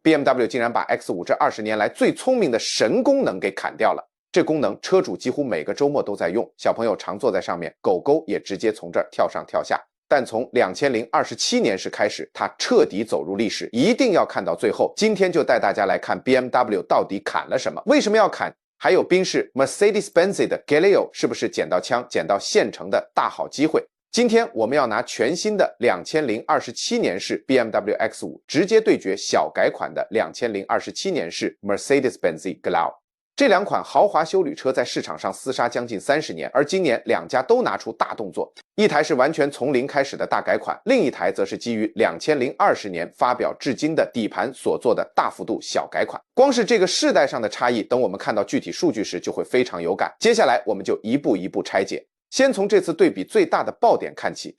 BMW 竟然把 X5 這20年来最聰明的神功能给砍掉了。这功能车主几乎每個週末都在用，小朋友常坐在上面，狗狗也直接從這兒跳上跳下。但從2027年開始，它徹底走入歷史，一定要看到最後。今天就帶大家來看 BMW 到底砍了什麼，為什麼要砍？還有賓士 Mercedes-Benz 的 Galileo 是不是撿到槍、撿到現成的大好機會？今天我們要拿全新的2027年式 BMW X5 直接對決小改款的2027年式 Mercedes-Benz Galileo。這兩款豪華休旅車在市場上廝殺將近30年，而今年兩家都拿出大動作，一台是完全從零開始的大改款，另一台則是基於2020年發表至今的底盤所做的大幅度小改款。光是這個世代上的差異，等我們看到具體數據時就會非常有感。接下來我們就一步一步拆解，先從這次對比最大的爆點看起。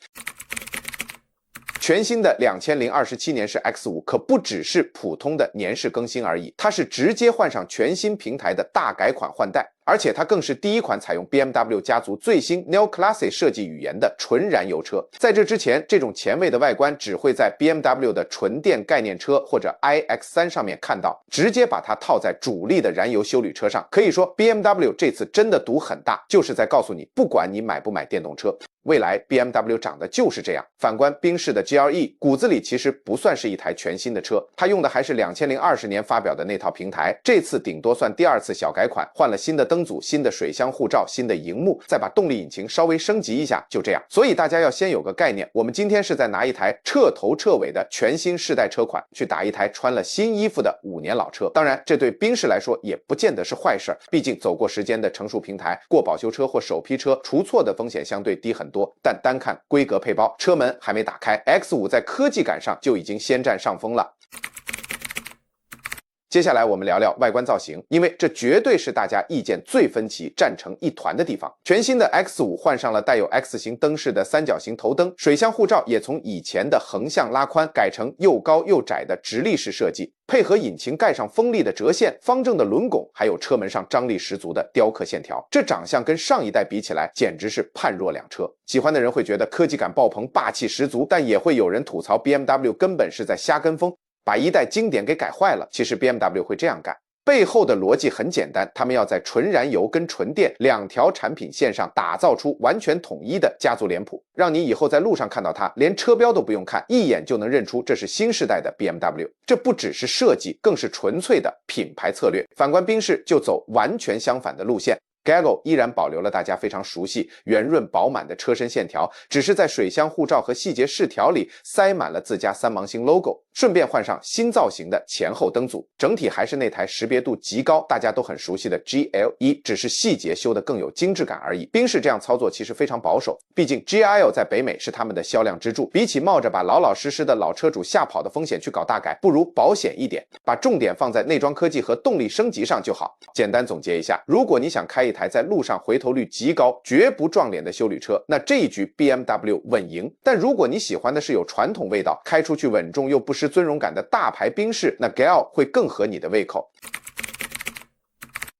全新的2027年式 X5 可不只是普通的年式更新而已，它是直接換上全新平台的大改款換代，而且它更是第一款採用 BMW 家族最新 Neoclassic 設計語言的純燃油車。在這之前，這種前衛的外觀只會在 BMW 的純電概念車或者 iX3 上面看到，直接把它套在主力的燃油休旅車上。可以說 BMW 這次真的賭很大，就是在告訴你，不管你買不買電動車，未來 BMW 長得就是這樣。反觀賓士的 GLE 骨子裡其實不算是一台全新的車，它用的還是2020年發表的那套平台，這次頂多算第二次小改款，換了新的燈組、新的水箱護罩、新的熒幕，再把動力引擎稍微升級一下，就這樣。所以大家要先有個概念，我們今天是在拿一台徹頭徹尾的全新世代車款去打一台穿了新衣服的5年老車。當然這對賓士來說也不見得是壞事，畢竟走過時間的成熟平台，過保修車或首批車出錯的風險相對低很多。但單看規格配包，車門還沒打開， X5 在科技感上就已經先占上風了。接下來我們聊聊外觀造型，因為這絕對是大家意見最分歧、戰成一團的地方。全新的 X5 換上了帶有 X 型燈飾的三角形頭燈，水箱護罩也從以前的橫向拉寬改成又高又窄的直立式設計，配合引擎蓋上鋒利的折線、方正的輪拱，還有車門上張力十足的雕刻線條，這長相跟上一代比起來簡直是判若兩车。喜歡的人會覺得科技感爆棚、霸氣十足，但也會有人吐槽 BMW 根本是在瞎跟風，把一代經典給改壞了。其實 BMW 會這樣幹，背後的邏輯很簡單，他們要在純燃油跟純電兩條產品線上打造出完全統一的家族臉譜，讓你以後在路上看到它，連車標都不用看，一眼就能認出這是新世代的 BMW。這不只是設計，更是純粹的品牌策略。反觀賓士就走完全相反的路線。Gallo 依然保留了大家非常熟悉、圓潤飽滿的車身線條，只是在水箱護罩和細節飾條裡塞滿了自家三芒星 logo， 順便換上新造型的前後燈組，整體還是那台識別度極高、大家都很熟悉的 GLE， 只是細節修得更有精緻感而已。賓士這樣操作其實非常保守，畢竟 GL 在北美是他們的銷量支柱，比起冒着把老老實實的老車主嚇跑的風險去搞大改，不如保險一點，把重點放在內裝科技和動力升級上就好。簡單總結一下，如果你想開一台在路上回頭率極高、絕不撞臉的休旅車，那這一局 BMW 穩贏。但如果你喜歡的是有傳統味道、開出去穩重又不失尊榮感的大牌賓士，那 Gallo 會更合你的胃口。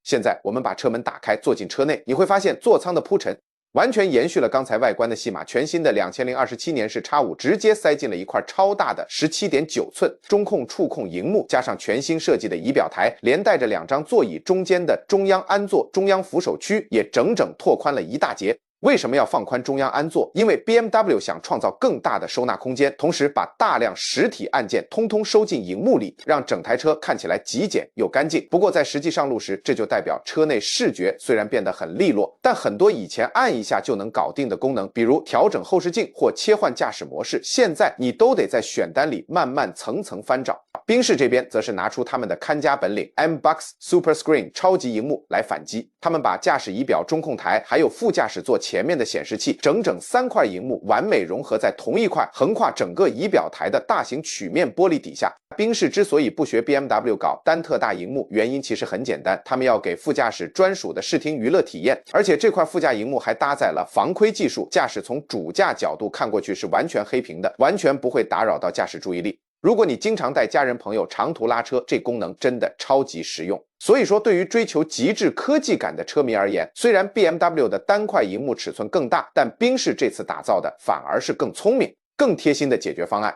現在我們把車門打開，坐進車內，你會發現座艙的鋪陳完全延續了剛才外觀的戲碼，全新的2027年式 X5 直接塞進了一塊超大的 17.9 寸中控觸控熒幕，加上全新設計的儀表台，連帶着2張座椅中間的中央安座、中央扶手區也整整拓寬了一大截。為什麼要放寬中央安座？因為 BMW 想創造更大的收納空間，同時把大量實體按鍵通通收進熒幕裡，讓整台車看起來极簡又乾淨。不過在實際上路時，這就代表車內視覺雖然變得很利落，但很多以前按一下就能搞定的功能，比如調整後視鏡或切換駕駛模式，現在你都得在選單裡慢慢層層翻找。賓士這邊則是拿出他們的看家本領 M-Box Super Screen 超級熒幕來反擊，他們把駕駛儀表、中控台還有副駕駛座前面的顯示器整整3塊熒幕完美融合在同一塊橫跨整個儀表台的大型曲面玻璃底下。賓士之所以不學 BMW 搞單特大熒幕，原因其實很簡單，他們要給副駕駛專屬的視聽娛樂體驗，而且這塊副駕熒幕還搭載了防窺技術，駕駛從主駕角度看過去是完全黑屏的，完全不會打擾到駕駛注意力。如果你經常帶家人朋友長途拉車，這功能真的超級實用。所以說，对於追求極致科技感的車迷而言，雖然 BMW 的單塊熒幕尺寸更大，但賓士這次打造的反而是更聰明、更貼心的解決方案。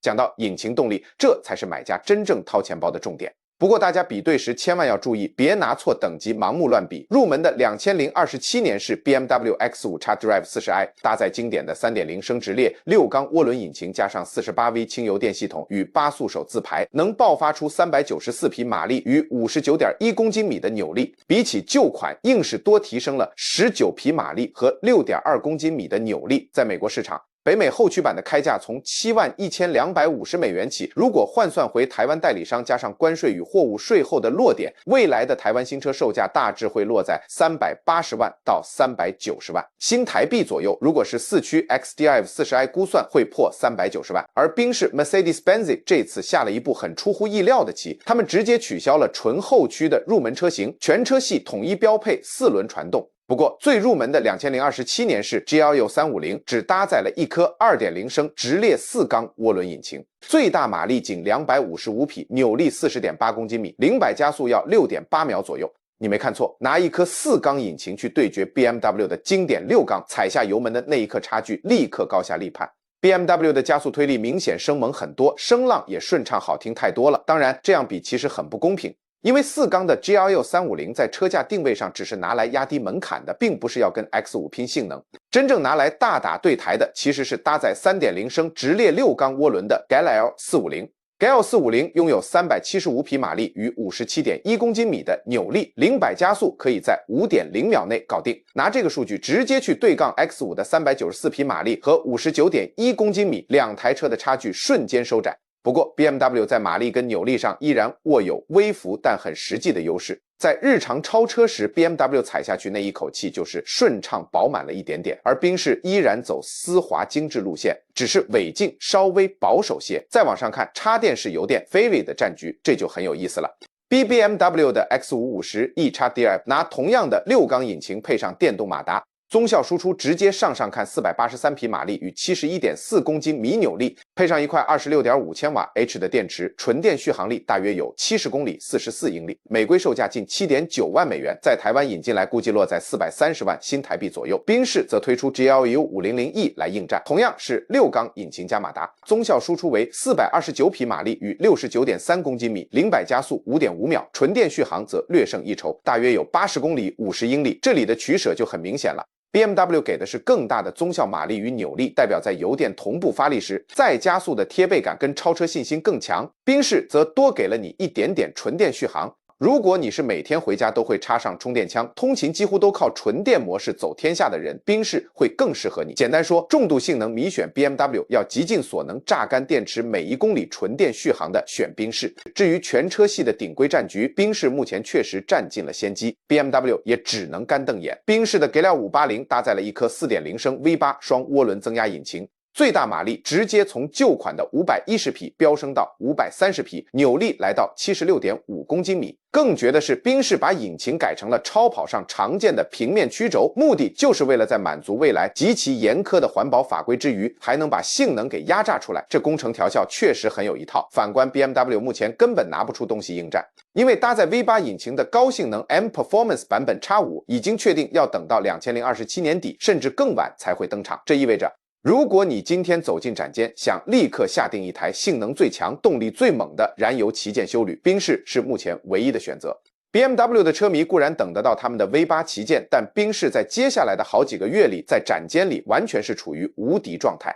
講到引擎動力，這才是買家真正掏錢包的重點。不過大家比對時千萬要注意，別拿錯等級盲目亂比。入門的2027年式 BMW X5 xDrive 40i 搭載經典的 3.0 升直列6缸渦輪引擎，加上 48V 輕油電系統與8速手自排，能爆發出394匹馬力與 59.1公斤米的扭力，比起舊款硬是多提升了19匹馬力和 6.2公斤米的扭力。在美國市場，北美后驱版的開價從$71,250起，如果換算回台灣代理商加上關稅與貨物稅後的落點，未來的台灣新車售價大致會落在380萬到390萬新台幣左右。如果是四驅 xDrive 40i 估算會破390萬。而賓士 Mercedes-Benz 這次下了一步很出乎意料的棋，他們直接取消了純後驅的入門車型，全車系統一標配4輪傳動。不過最入門的2027年式 GLE 350只搭載了一顆 2.0 升直列4缸渦輪引擎，最大馬力僅255匹，扭力 40.8公斤米，0-100加速要 6.8秒左右。你沒看錯，拿一顆4缸引擎去對決 BMW 的經典6缸，踩下油門的那一刻差距立刻高下立判。BMW 的加速推力明顯生猛很多，聲浪也順暢好聽太多了。當然這樣比其實很不公平，因為4缸的 GLE 350在車價定位上只是拿來壓低門檻的，並不是要跟 X5 拼性能。真正拿來大打對台的其實是搭載 3.0 升直列6缸渦輪的 GLE 450。GLE 450擁有375匹馬力與 57.1公斤米的扭力，0-100加速可以在 5.0 秒內搞定。拿這個數據直接去對槓 X5 的394匹馬力和 59.1公斤米，兩台車的差距瞬間收窄。不過 BMW 在馬力跟扭力上依然握有微幅但很實際的優勢，在日常超車時 BMW 踩下去那一口氣就是順暢飽滿了一點點，而賓士依然走絲滑精緻路線，只是尾勁稍微保守些。再往上看插電式油電 Fairway 的戰局，這就很有意思了。BMW 的 X550e xDrive 拿同樣的6缸引擎配上電動馬達，綜效輸出直接上看483匹馬力與 71.4公斤米扭力，配上一塊 26.5 千瓦 H 的電池，純電續航力大約有70公里44英里，美規售價近 7.9 萬美元，在台灣引進來估計落在430萬新台幣左右。賓士則推出 GLE 500E 來應戰，同樣是6缸引擎加馬達，綜效輸出為429匹馬力與 69.3 公斤米，0-100加速 5.5 秒，純電續航則略勝一籌，大約有80公里50英里，這裡的取捨就很明顯了。BMW 給的是更大的綜效馬力與扭力，代表在油電同步發力時，再加速的貼背感跟超車信心更強。賓士則多給了你一點點純電續航。如果你是每天回家都會插上充電槍，通勤幾乎都靠純電模式走天下的人，賓士會更適合你。簡單說，重度性能迷選 BMW， 要極盡所能榨乾電池每1公里純電續航的選賓士。至於全車系的頂規戰局，賓士目前確實占盡了先機， BMW 也只能乾瞪眼。賓士的 GLE 580搭載了一顆 4.0 升 V8 雙渦輪增壓引擎，最大馬力直接從舊款的510匹飆升到530匹，扭力來到 76.5 公斤米。更絕的是，賓士把引擎改成了超跑上常見的平面曲軸，目的就是為了在滿足未來極其嚴苛的環保法規之餘，還能把性能給壓榨出來。這工程調校確實很有一套。反觀 BMW 目前根本拿不出東西應戰，因為搭載 V8 引擎的高性能 M Performance 版本 X5 已經確定要等到2027年底甚至更晚才會登場。這意味着，如果你今天走進展間，想立刻下定一台性能最強、動力最猛的燃油旗艦休旅，賓士是目前唯一的選擇。BMW 的車迷固然等得到他們的 V8 旗艦，但賓士在接下來的好幾個月裡，在展間裡完全是處於無敵狀態。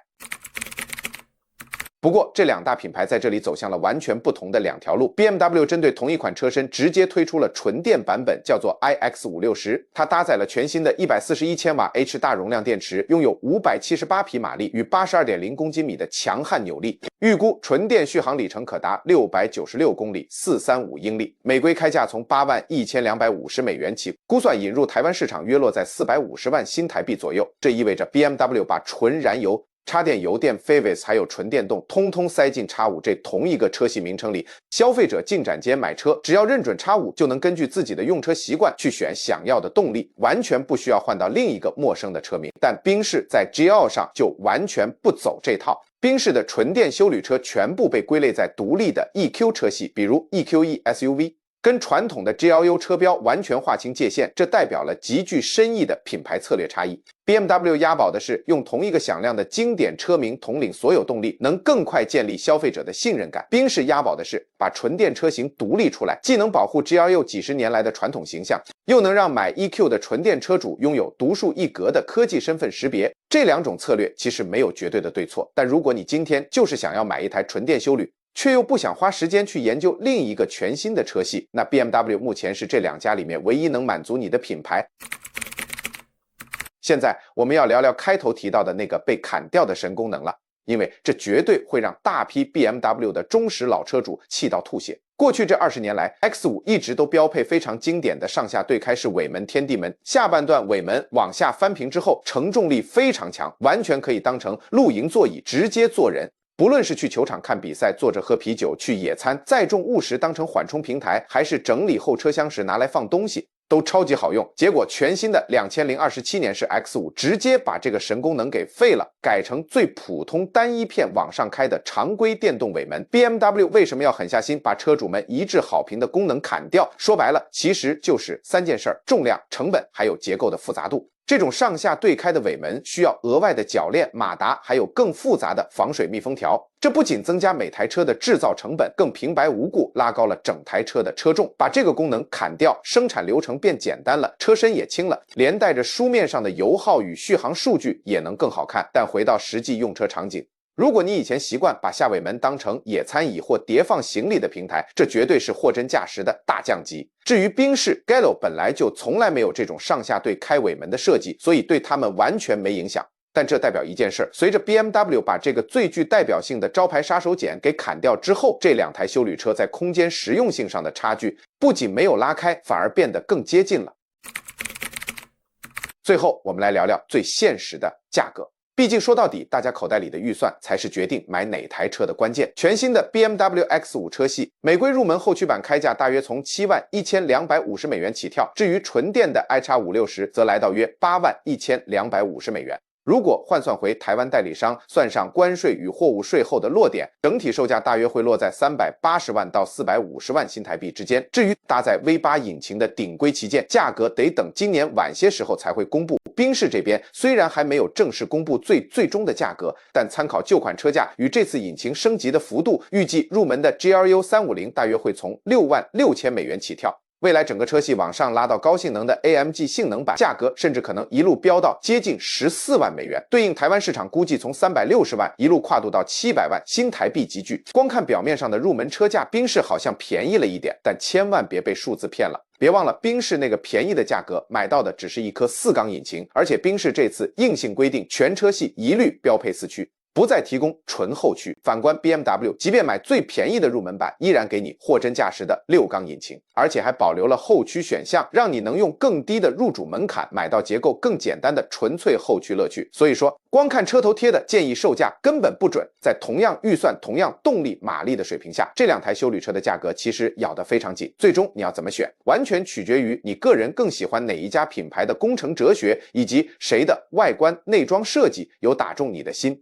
不過，這兩大品牌在這裡走向了完全不同的兩條路。BMW 針對同一款車身，直接推出了純電版本，叫做 iX560，它搭載了全新的141千瓦 H 大容量電池，擁有578匹馬力與 82.0公斤米的強悍扭力，預估純電續航里程可達696公里435英里。美規開價從81250美元起，估算引入台灣市場約落在450萬新台幣左右。這意味着 BMW 把純燃油、插電油電 FAVIS 還有純電動通通塞進 X5 這同一個車系名稱裡，消費者進展間買車，只要認準 X5 就能根據自己的用車習慣去選想要的動力，完全不需要換到另一個陌生的車名。但賓士在 GL 上就完全不走這套，賓士的純電休旅車全部被歸類在獨立的 EQ 車系，比如 EQE SUV。跟傳統的 GLU 車標完全劃清界限，這代表了極具深意的品牌策略差異。BMW 押寶的是用同一個響亮的經典車名統領所有動力，能更快建立消費者的信任感。賓士押寶的是把純電車型獨立出來，既能保護 GLU 幾十年來的傳統形象，又能讓買 EQ 的純電車主擁有獨樹一格的科技身份識別。這兩種策略其實沒有絕對的對錯，但如果你今天就是想要買一台純電休旅，卻又不想花時間去研究另一個全新的車系，那 BMW 目前是這兩家裡面唯一能滿足你的品牌。現在我們要聊聊開頭提到的那個被砍掉的神功能了，因為這絕對會讓大批 BMW 的忠實老車主氣到吐血。過去這20年來 ，X5 一直都標配非常經典的上下對開式尾門天地门，下半段尾門往下翻平之後，承重力非常強，完全可以當成露營座椅直接坐人。不論是去球場看比賽，坐着喝啤酒，去野餐，載重物時当成緩衝平台，還是整理後車廂時拿來放東西，都超級好用。結果全新的2027年式 X5 直接把這個神功能給廢了，改成最普通單一片往上開的常規電動尾門。BMW 為什麼要狠下心把車主們一致好評的功能砍掉？說白了，其實就是3件事：重量、成本，還有結構的複雜度。這種上下對開的尾門需要額外的鉸鏈、馬達，還有更複雜的防水密封條。這不僅增加每台車的制造成本，更平白無故拉高了整台車的車重。把這個功能砍掉，生產流程變簡單了，車身也輕了，連帶着書面上的油耗與續航數據也能更好看。但回到實際用車場景，如果你以前習慣把下尾門當成野餐椅或疊放行李的平台，這絕對是貨真價實的大降級。至於賓士 Gallo 本來就從來沒有這種上下對開尾門的設計，所以對他們完全沒影響。但這代表一件事，隨着 BMW 把這個最具代表性的招牌殺手鐧給砍掉之後，這兩台休旅車在空間實用性上的差距不僅沒有拉開，反而變得更接近了。最後，我們來聊聊最現實的價格。畢竟說到底，大家口袋裡的預算才是決定買哪台車的關鍵。全新的 BMW X5 車系，美規入門後驅版開價大約從$71,250起跳，至於純電的 iX560則來到約$81,250。如果換算回台灣代理商算上關稅與貨物稅後的落點，整體售價大約會落在380萬到450萬新台幣之間。至於搭載 V8 引擎的頂規旗艦，價格得等今年晚些時候才會公布。賓士這邊雖然還沒有正式公布最終的價格，但參考舊款車價與這次引擎升級的幅度，預計入門的 GLU 350大約會從$66,000起跳。未來整個車系往上拉到高性能的 AMG 性能版，價格甚至可能一路飆到接近$14萬，對應台灣市場估計從360萬一路跨度到700萬新台幣級距。光看表面上的入門車價，賓士好像便宜了一點，但千萬別被數字騙了。別忘了，賓士那個便宜的價格買到的只是一顆4缸引擎，而且賓士這次硬性規定全車系一律標配4驅。不再提供純後驅。反觀 BMW， 即便買最便宜的入門版，依然給你貨真價實的6缸引擎，而且還保留了後驅選項，讓你能用更低的入主門檻買到結構更簡單的純粹後驅樂趣。所以說，光看車頭貼的建議售價根本不準。在同樣預算、同樣動力馬力的水平下，這兩台休旅車的價格其實咬得非常緊。最終你要怎麼選，完全取決於你個人更喜歡哪一家品牌的工程哲學，以及誰的外觀內裝設計有打中你的心。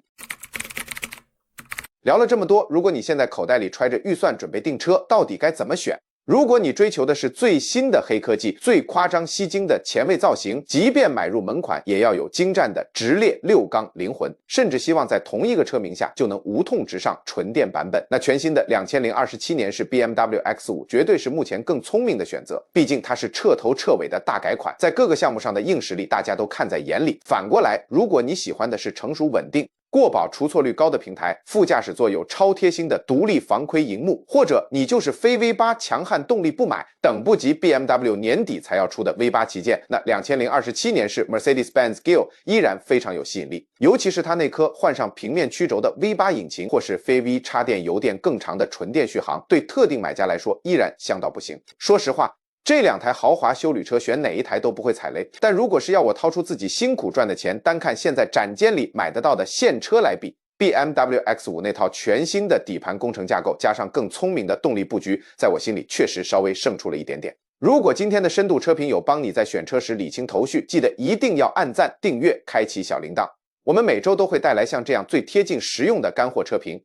聊了這麼多，如果你現在口袋裡揣着預算準備訂車，到底該怎麼選？如果你追求的是最新的黑科技、最誇張吸睛的前衛造型，即便買入門款，也要有精湛的直列6缸靈魂，甚至希望在同一個車名下就能無痛直上純電版本，那全新的2027年式 BMW X5 絕對是目前更聰明的選擇。畢竟它是徹頭徹尾的大改款，在各個項目上的硬實力大家都看在眼裡。反過來，如果你喜歡的是成熟穩定、過保出錯率高的平台，副駕駛座有超貼心的獨立防窺熒幕，或者你就是非 V8 強悍動力不買，等不及 BMW 年底才要出的 V8 旗艦，那2027年式 Mercedes-Benz GIL 依然非常有吸引力。尤其是它那顆換上平面曲軸的 V8 引擎，或是非 V 插電油電更長的純電續航，對特定買家來說依然香到不行。說實話，這兩台豪華休旅車選哪一台都不會踩雷，但如果是要我掏出自己辛苦賺的錢，單看現在展間裡買得到的現車來比， BMW X5 那套全新的底盤工程架構加上更聰明的動力布局，在我心裡確實稍微勝出了一點點。如果今天的深度車評有幫你在選車時理清頭緒，記得一定要按讚、訂閱、開啟小鈴鐺。我們每周都會帶來像這樣最貼近實用的乾貨車評，